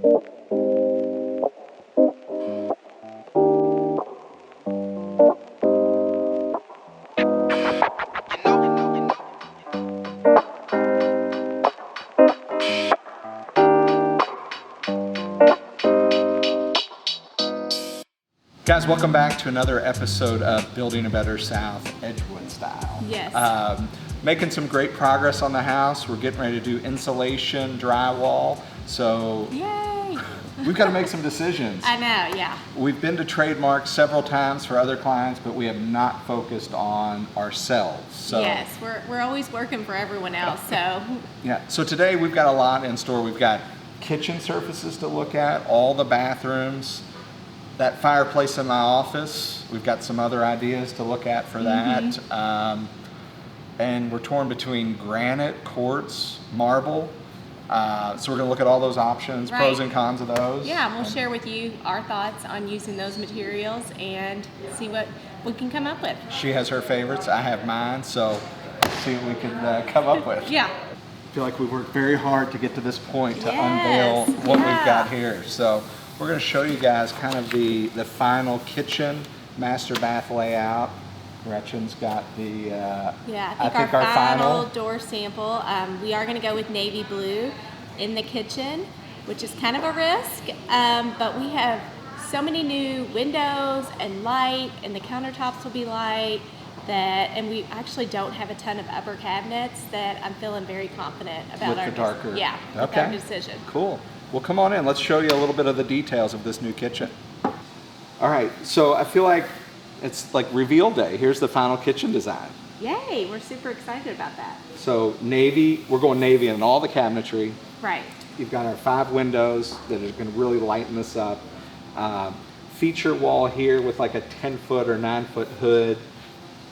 Guys, welcome back to another episode of Building a Better South Edgewood style. Yes. Making some great progress on the house. We're getting ready to do insulation, drywall. So Yay! we've got to make some decisions. I know, yeah. We've been to Trademark several times for other clients, but we have not focused on ourselves. So yes, we're always working for everyone else, so. yeah, so today we've got a lot in store. We've got kitchen surfaces to look at, all the bathrooms, that fireplace in my office. We've got some other ideas to look at for that. And we're torn between granite, quartz, marble. So we're gonna look at all those options, Right. pros and cons of those. Yeah, we'll share with you our thoughts on using those materials and see what we can come up with. She has her favorites, I have mine, so let's see what we can come up with. Yeah. I feel like we've worked very hard to get to this point to Yes, unveil what yeah. we've got here. So we're going to show you guys kind of the final kitchen master bath layout. Gretchen's got the, I think our final door sample, we are going to go with navy blue in the kitchen, which is kind of a risk, but we have so many new windows and light, and the countertops will be light, and we actually don't have a ton of upper cabinets, that I'm feeling very confident about with the darker. with our decision. Cool. Well, come on in. Let's show you a little bit of the details of this new kitchen. All right, so I feel like it's like reveal day. Here's the final kitchen design. Yay, we're super excited about that. So navy, we're going navy in all the cabinetry. Right. You've got our 5 windows that are going to really lighten this up. Feature wall here with like a 10-foot or 9-foot hood.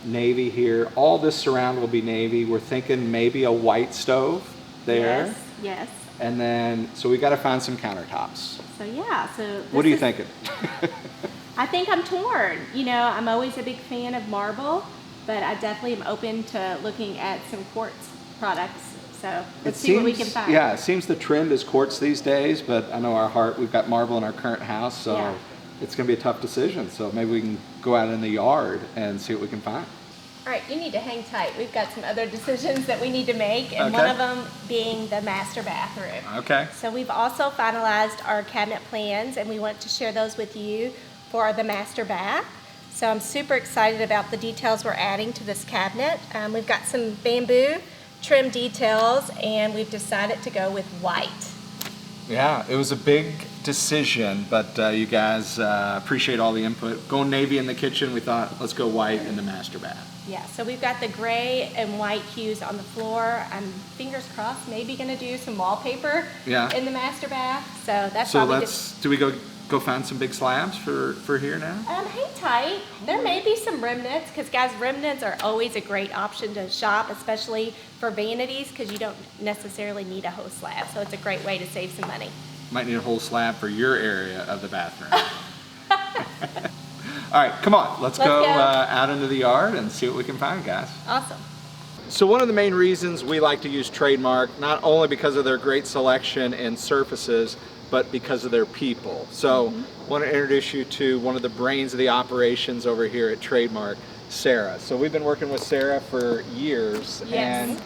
Navy here. All this surround will be navy. We're thinking maybe a white stove there. Yes, yes. And then, so we got to find some countertops. So yeah, What are you thinking? I think I'm torn. You know, I'm always a big fan of marble, but I definitely am open to looking at some quartz products. So let's see what we can find. Yeah, it seems the trend is quartz these days, but I know we've got marble in our current house, so Yeah. it's going to be a tough decision. So maybe we can go out in the yard and see what we can find. All right, you need to hang tight. We've got some other decisions that we need to make, and Okay. one of them being the master bathroom. Okay. So we've also finalized our cabinet plans, and we want to share those with you for the master bath. So I'm super excited about the details we're adding to this cabinet. We've got some bamboo trim details, and we've decided to go with white. Yeah, it was a big decision, but you guys appreciate all the input. Going navy in the kitchen, we thought let's go white in the master bath. Yeah, so we've got the gray and white hues on the floor. I'm fingers crossed, maybe gonna do some wallpaper in the master bath. So that's So probably do we go find some big slabs for here now? hang tight. There may be some remnants, because guys, remnants are always a great option to shop, especially for vanities, because you don't necessarily need a whole slab. So it's a great way to save some money. Might need a whole slab for your area of the bathroom. All right, come on. Let's go out into the yard and see what we can find, guys. Awesome. So one of the main reasons we like to use Trademark, not only because of their great selection and surfaces, but because of their people. So I want to introduce you to one of the brains of the operations over here at Trademark, Sarah. So we've been working with Sarah for years. Yes. And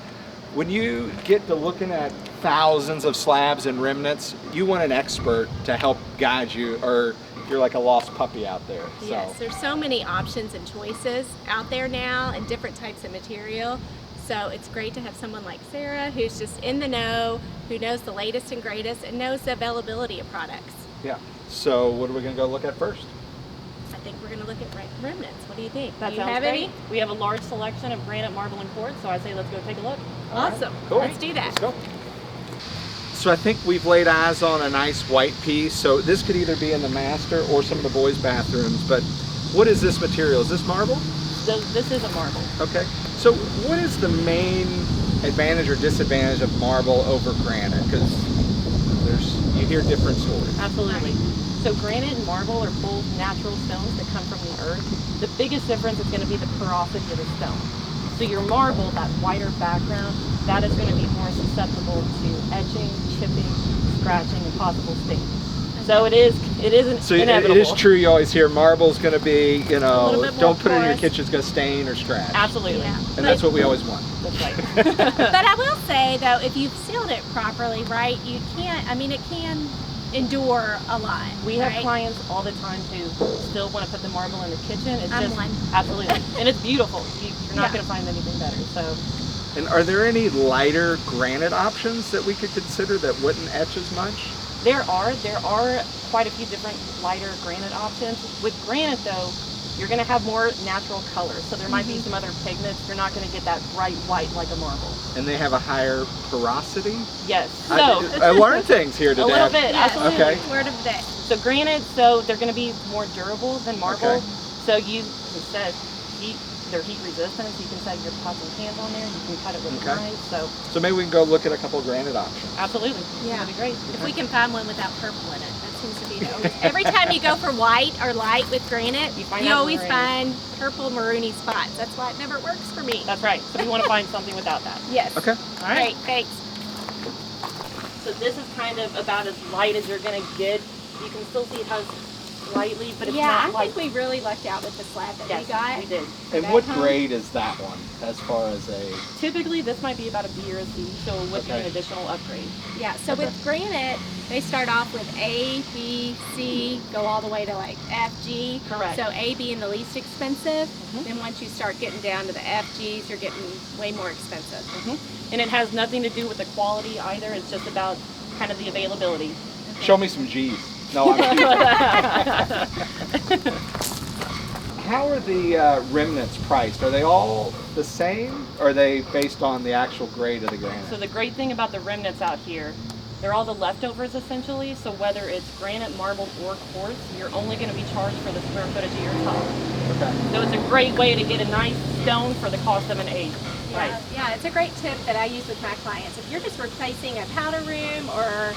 when you get to looking at thousands of slabs and remnants, you want an expert to help guide you, or you're like a lost puppy out there. Yes, there's so many options and choices out there now, and different types of material. So it's great to have someone like Sarah, who's just in the know, who knows the latest and greatest, and knows the availability of products. Yeah. So what are we going to go look at first? I think we're going to look at remnants. What do you think? That Do you sounds have great. any? We have a large selection of granite, marble, and quartz, so I say let's go take a look. Awesome. Cool. Let's do that. Let's go. So I think we've laid eyes on a nice white piece. So this could either be in the master or some of the boys' bathrooms. But what is this material? Is this marble? So this is a marble. Okay. So what is the main advantage or disadvantage of marble over granite? Because you hear different stories. Absolutely. So granite and marble are both natural stones that come from the earth. The biggest difference is going to be the porosity of the stone. So your marble, that whiter background, that is going to be more susceptible to etching, chipping, scratching, and possible stain. So it isn't So inevitable. it is true. You always hear marble's going to be, you know, little bit more don't put it in your porous. kitchen, it's going to stain or scratch. Absolutely. Yeah. And that's what we always want. That's right. But I will say though, if you've sealed it properly, right, you can't, I mean, it can endure a lot. We have right? clients all the time who still want to put the marble in the kitchen. It's I'm just one. absolutely, and it's beautiful. You're not Yeah. going to find anything better. So And are there any lighter granite options that we could consider that wouldn't etch as much? there are quite a few different lighter granite options. With granite though, you're going to have more natural colors. So there might be some other pigments. You're not going to get that bright white like a marble. And they have a higher porosity? Yes. So I learned things here today. a little bit, Yes. absolutely. Okay. Word of the day. So granite, so they're going to be more durable than marble. Okay. So it says they're heat resistant. You can set your pots and pans on there. You can cut it with a Okay. knife. So So maybe we can go look at a couple granite options. absolutely, Yeah. that'd be great. If we can find one without purple in it, that seems to be the only. Every time you go for white or light with granite, You you, find that always maroon. find purple maroony spots. That's why it never works for me. That's right. So we want to find something without that. Yes. Okay. All right. Great, thanks. So this is kind of about as light as you're going to get. You can still see it has slightly, but it's Yeah, not I like. think we really lucked out with the slab that Yes, we got. we did. And That what home? grade is that one as far as a... Typically, this might be about a B or a C, so it would be an Okay. additional upgrade. Yeah, so Okay. with granite, they start off with A, B, C, go all the way to like F, G. Correct. So A being the least expensive. Mhm. Then once you start getting down to the F, Gs, you're getting way more expensive. And it has nothing to do with the quality either. It's just about kind of the availability. Show me some G's. No, I'm How are the remnants priced? Are they all the same? Or are they based on the actual grade of the granite? So the great thing about the remnants out here, they're all the leftovers essentially. So whether it's granite, marble, or quartz, you're only going to be charged for the square footage of your tile. Okay. So it's a great way to get a nice stone for the cost of an eighth. Right. Yeah, it's a great tip that I use with my clients. If you're just replacing a powder room or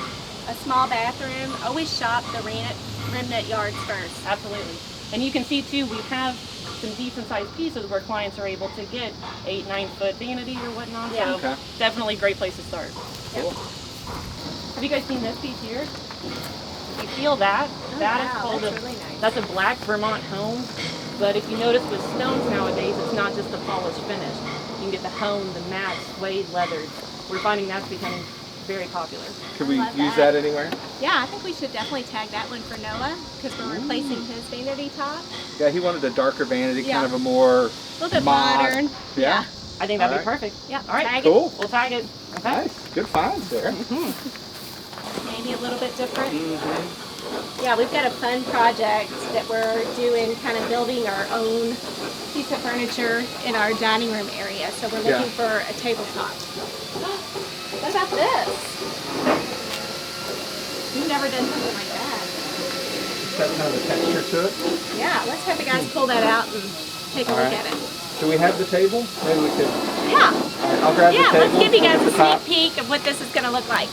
a small bathroom, always shop the remnant yards first. Absolutely. And you can see too, we have some decent sized pieces where clients are able to get 8-9 foot vanity or whatnot. Yeah. So Okay. definitely a great place to start. Cool. Have you guys seen this piece here? If you feel that, that is wow, called that's really nice. that's a black Vermont home. But if you notice with stones nowadays, it's not just the polished finish. You can get the hone, the matte, suede, leathered. We're finding that's becoming very popular. Could we love use that. that anywhere? Yeah, I think we should definitely tag that one for Noah because we're replacing his vanity top. Yeah, he wanted a darker vanity, Yeah. kind of a more... A little bit mod. modern. Yeah. I think that'd All be right. perfect. Yeah, All right. tag Cool. We'll tag it. Okay. Nice. Good finds there. it. Maybe a little bit different. Mm-hmm. Yeah, we've got a fun project that we're doing, kind of building our own piece of furniture in our dining room area. So we're looking for a tabletop. What about this? We've never done something like that. Got kind of a texture to it. Yeah, let's have the guys pull that out and take a All look right. at it. Do we have the table? Maybe we could... Yeah, All right, I'll grab the yeah, table. let's give you guys I'll a get the top. sneak peek of what this is going to look like.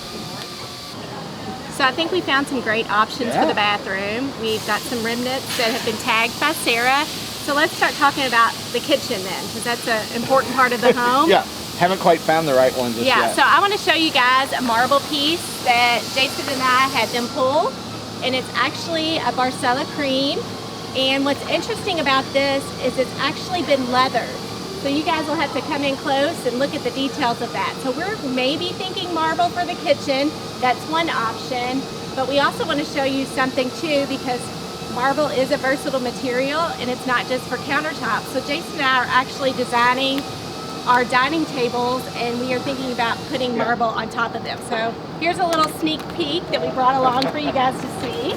So I think we found some great options for Yeah. the bathroom. We've got some remnants that have been tagged by Sarah. So let's start talking about the kitchen then, because that's an important part of the home. Yeah, haven't quite found the right one just Yeah, yet. so I want to show you guys a marble piece that Jason and I had them pull, and it's actually a Barcella cream. And what's interesting about this is it's actually been leathered. So you guys will have to come in close and look at the details of that. So we're maybe thinking marble for the kitchen. That's one option. But we also want to show you something too, because marble is a versatile material and it's not just for countertops. So Jason and I are actually designing our dining tables and we are thinking about putting marble on top of them. So here's a little sneak peek that we brought along for you guys to see.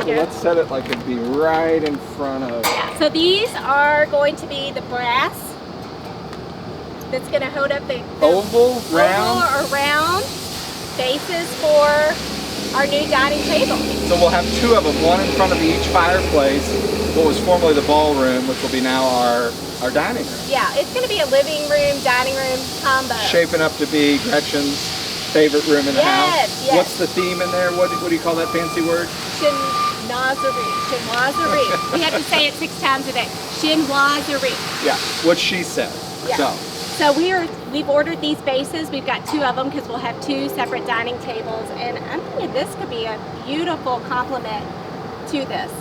So let's set it like it'd be right in front of... Yeah, so these are going to be the brass that's going to hold up the Oval, round. oval or round bases for our new dining table. So we'll have two of them, one in front of each fireplace, what was formerly the ballroom, which will be now our dining room. Yeah, it's going to be a living room, dining room combo. Shaping up to be Gretchen's favorite room in the house. Yes. What's the theme in there? What do you call that fancy word? Chinoiserie. We have to say it 6 times a day. Chinoiserie. Yeah, what she said. Yeah. So So we've ordered these bases. We've got 2 of them because we'll have 2 separate dining tables, and I'm thinking this could be a beautiful complement to this.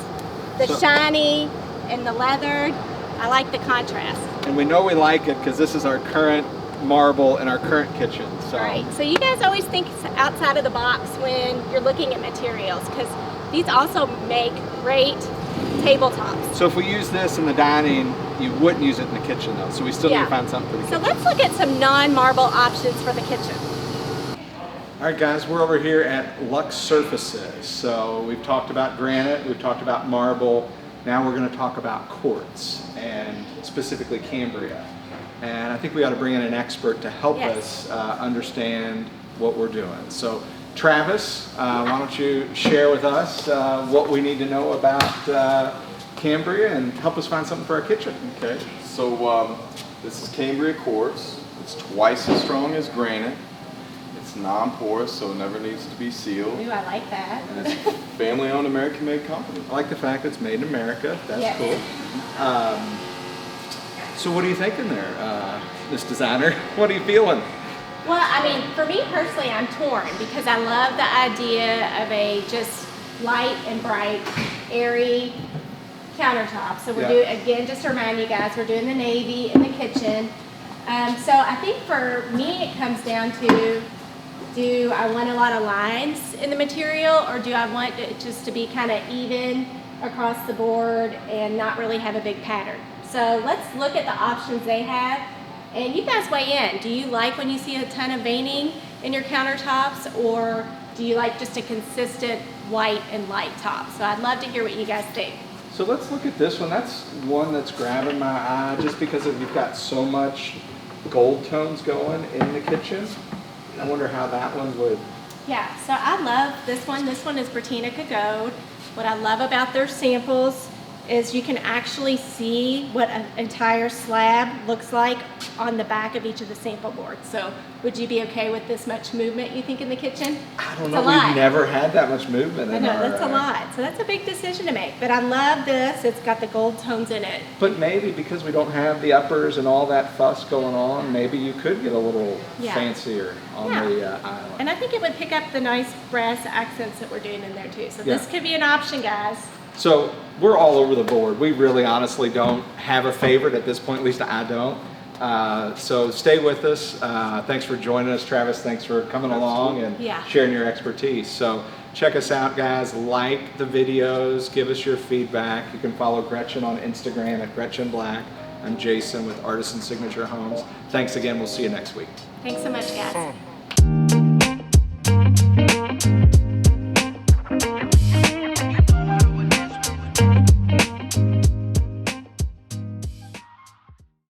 The shiny and the leathered, I like the contrast. And we know we like it because this is our current marble in our current kitchen. So. Right, so you guys always think outside of the box when you're looking at materials, because these also make great tabletops. So if we use this in the dining, you wouldn't use it in the kitchen though, so we still need to find something for the kitchen. So let's look at some non-marble options for the kitchen. All right guys, we're over here at Luxe Surfaces. So we've talked about granite, we've talked about marble, now we're going to talk about quartz, and specifically Cambria. And I think we ought to bring in an expert to help us understand what we're doing. So Travis, why don't you share with us what we need to know about Cambria and help us find something for our kitchen. Okay, so this is Cambria quartz. It's twice as strong as granite. It's non-porous, so it never needs to be sealed. Ooh, I like that. And it's a family-owned, American-made company. I like the fact that it's made in America. That's cool. So what are you thinking there, Miss Designer? What are you feeling? Well, I mean, for me personally, I'm torn because I love the idea of a just light and bright, airy countertop. So we're doing, again, just to remind you guys, we're doing the navy in the kitchen. So I think for me, it comes down to, do I want a lot of lines in the material, or do I want it just to be kind of even across the board and not really have a big pattern? So let's look at the options they have, and you guys weigh in. Do you like when you see a ton of veining in your countertops, or do you like just a consistent white and light top? So I'd love to hear what you guys think. So let's look at this one. That's one that's grabbing my eye just because you've got so much gold tones going in the kitchen. I wonder how that one would. Yeah, so I love this one. This one is Britannica Gold. What I love about their samples is you can actually see what an entire slab looks like on the back of each of the sample boards. So would you be okay with this much movement, you think, in the kitchen? I don't know, we've never had that much movement in our... I know, that's a lot. So that's a big decision to make. But I love this. It's got the gold tones in it. But maybe because we don't have the uppers and all that fuss going on, maybe you could get a little fancier on the island. And I think it would pick up the nice brass accents that we're doing in there too. So this could be an option, guys. So we're all over the board. We really honestly don't have a favorite at this point, at least I don't. So stay with us. Thanks for joining us, Travis. Thanks for coming along and sharing your expertise. So check us out, guys. Like the videos, give us your feedback. You can follow Gretchen on Instagram at Gretchen Black. I'm Jason with Artisan Signature Homes. Thanks again. We'll see you next week. Thanks so much, guys.